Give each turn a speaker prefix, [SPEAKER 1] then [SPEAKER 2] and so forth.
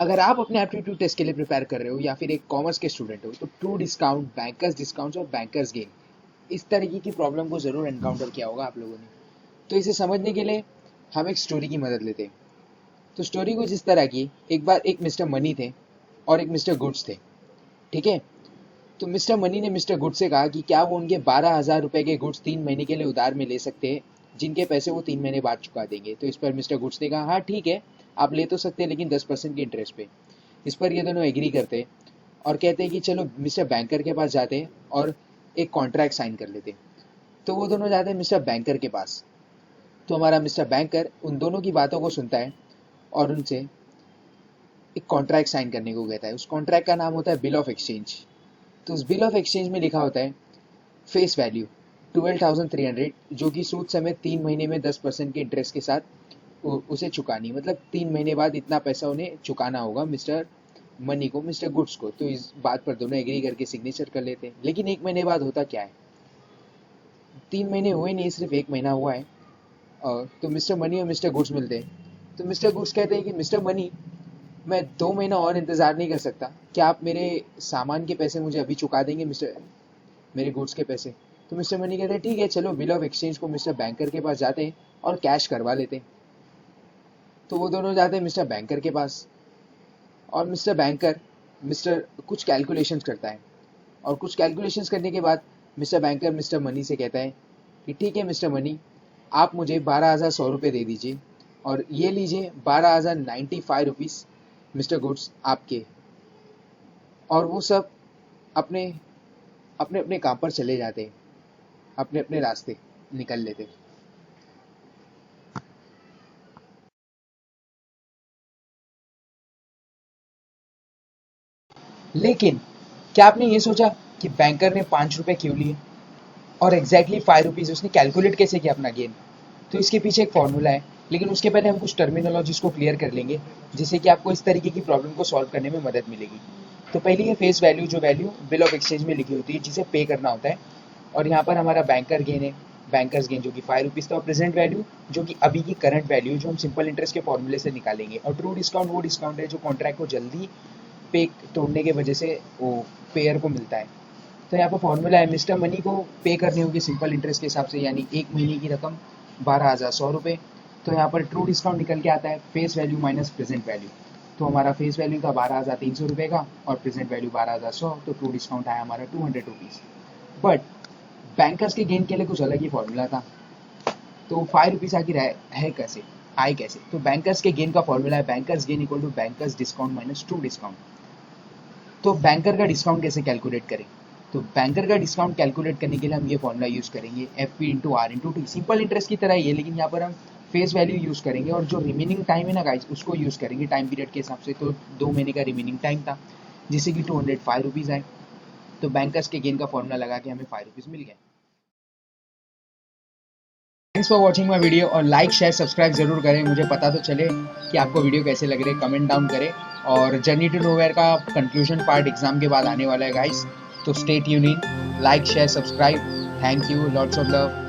[SPEAKER 1] अगर आप अपने एप्टीट्यूड टेस्ट के लिए प्रिपेयर कर रहे हो या फिर एक कॉमर्स के स्टूडेंट हो तो ट्रू डिस्काउंट, बैंकर्स डिस्काउंट और बैंकर्स गेन, इस तरीके की प्रॉब्लम को जरूर एनकाउंटर किया होगा आप लोगों ने। तो इसे समझने के लिए हम एक स्टोरी की मदद लेते हैं। तो स्टोरी कुछ इस तरह की, एक बार एक मिस्टर मनी थे और एक मिस्टर गुड्स थे। ठीक है। तो मिस्टर मनी ने मिस्टर गुड्स से कहा कि क्या वो उनके 12,000 रुपए के गुड्स 3 महीने के लिए उधार में ले सकते हैं, जिनके पैसे वो 3 महीने बाद चुका देंगे। तो इस पर मिस्टर गुड्स ने कहा हाँ ठीक है, आप ले तो सकते हैं लेकिन 10% की इंटरेस्ट पे। इस पर ये दोनों एग्री करते हैं और कहते हैं कि चलो मिस्टर बैंकर के पास जाते हैं और एक कॉन्ट्रैक्ट साइन कर लेते हैं। तो वो दोनों जाते हैं मिस्टर बैंकर के पास। तो हमारा मिस्टर बैंकर उन दोनों की बातों को सुनता है और उनसे एक कॉन्ट्रैक्ट साइन करने को कहता है। उस कॉन्ट्रैक्ट का नाम होता है बिल ऑफ एक्सचेंज। तो उस बिल ऑफ एक्सचेंज में लिखा होता है फेस वैल्यू 12,300, जो कि सूद समेत 3 महीने में 10% के इंटरेस्ट के साथ उसे चुकानी, मतलब 3 महीने बाद इतना पैसा उन्हें चुकाना होगा मिस्टर मनी को, मिस्टर गुड्स को। तो इस बात पर दोनों एग्री करके सिग्नेचर कर लेते हैं। लेकिन 1 महीने बाद होता क्या है, 3 महीने हुए नहीं, सिर्फ 1 महीना हुआ है। और तो मिस्टर मनी और मिस्टर गुड्स मिलते हैं। तो मिस्टर गुड्स कहते हैं कि मिस्टर मनी, मैं 2 महीना और इंतजार नहीं कर सकता, क्या आप मेरे सामान के पैसे मुझे अभी चुका देंगे, मिस्टर मेरे गुड्स के पैसे। तो मिस्टर मनी कहते हैं ठीक है, चलो बिल ऑफ एक्सचेंज को मिस्टर बैंकर के पास जाते हैं और कैश करवा लेते हैं। तो वो दोनों जाते हैं मिस्टर बैंकर के पास और मिस्टर बैंकर मिस्टर कुछ कैलकुलेशंस करता है। और कुछ कैलकुलेशंस करने के बाद मिस्टर बैंकर मिस्टर मनी से कहता है कि ठीक है मिस्टर मनी, आप मुझे 12,100 रुपये दे दीजिए और ये लीजिए 12,095 रुपीज़ मिस्टर गुड्स आपके। और वो सब अपने अपने अपने काम पर चले जाते हैं, अपने अपने रास्ते निकल लेते। लेकिन क्या आपने ये सोचा कि बैंकर ने 5 रुपए क्यों लिए और एग्जैक्टली 5 रुपीज उसने कैलकुलेट कैसे किया अपना गेन? तो इसके पीछे एक फॉर्मूला है, लेकिन उसके पहले हम कुछ टर्मिनोलॉजीज को क्लियर कर लेंगे जिससे कि आपको इस तरीके की प्रॉब्लम को सॉल्व करने में मदद मिलेगी। तो पहली है फेस वैल्यू, जो वैल्यू बिल ऑफ एक्सचेंज में लिखी होती है जिसे पे करना होता है। और यहाँ पर हमारा बैंकर गेन है, बैंकर्स गेन जो कि 5 रुपीज़ था। और प्रेजेंट वैल्यू जो कि अभी की करंट वैल्यू, जो हम सिंपल इंटरेस्ट के फॉर्मूले से निकालेंगे। और ट्रू डिस्काउंट वो डिस्काउंट है जो कॉन्ट्रैक्ट को जल्दी पे तोड़ने की वजह से वो पेयर को मिलता है। तो यहाँ पर फॉर्मूला है, मिस्टर मनी को पे करनी होगी सिंपल इंटरेस्ट के हिसाब से, यानी 1 महीने की रकम 12,100 रुपये। तो यहाँ पर ट्रू डिस्काउंट निकल के आता है face value minus present value. तो हमारा फेस वैल्यू था 12,300 रुपये का और प्रेजेंट वैल्यू 12,100, तो ट्रू डिस्काउंट आया हमारा 200 रुपीज़। बट बैंकर्स के गेन के लिए कुछ अलग ही फॉर्मूला था। तो 5 रुपीज़ आखिर है कैसे, आए कैसे? तो बैंकर्स के गेन का फॉर्मूला है banker's gain equal to banker's discount minus true discount. तो बैंकर का डिस्काउंट कैसे कैलकुलेट करें? तो बैंकर का डिस्काउंट कैलकुलेट करने के लिए हम ये फॉर्मूला यूज करेंगे, F P into R into T. Simple interest की तरह ही है, लेकिन यहाँ पर हम फेस वैल्यू यूज करेंगे और जो रिमेनिंग टाइम है ना गाइस, उसको यूज करेंगे टाइम पीरियड के हिसाब से। तो 2 महीने का रिमेनिंग टाइम था जिससे कि 205 रुपीज़ आए। तो बैंकर्स के गेन का फॉर्मूला लगा के हमें 5 रुपीज़ मिल गए। Thanks for watching my video और लाइक शेयर सब्सक्राइब जरूर करें, मुझे पता तो चले कि आपको वीडियो कैसे लग रहे, कमेंट डाउन करें। और जर्नी टू नोवेयर का कंक्लूजन पार्ट एग्जाम के बाद आने वाला है गाइस, तो stay tune in, like share subscribe. Thank you, lots of love.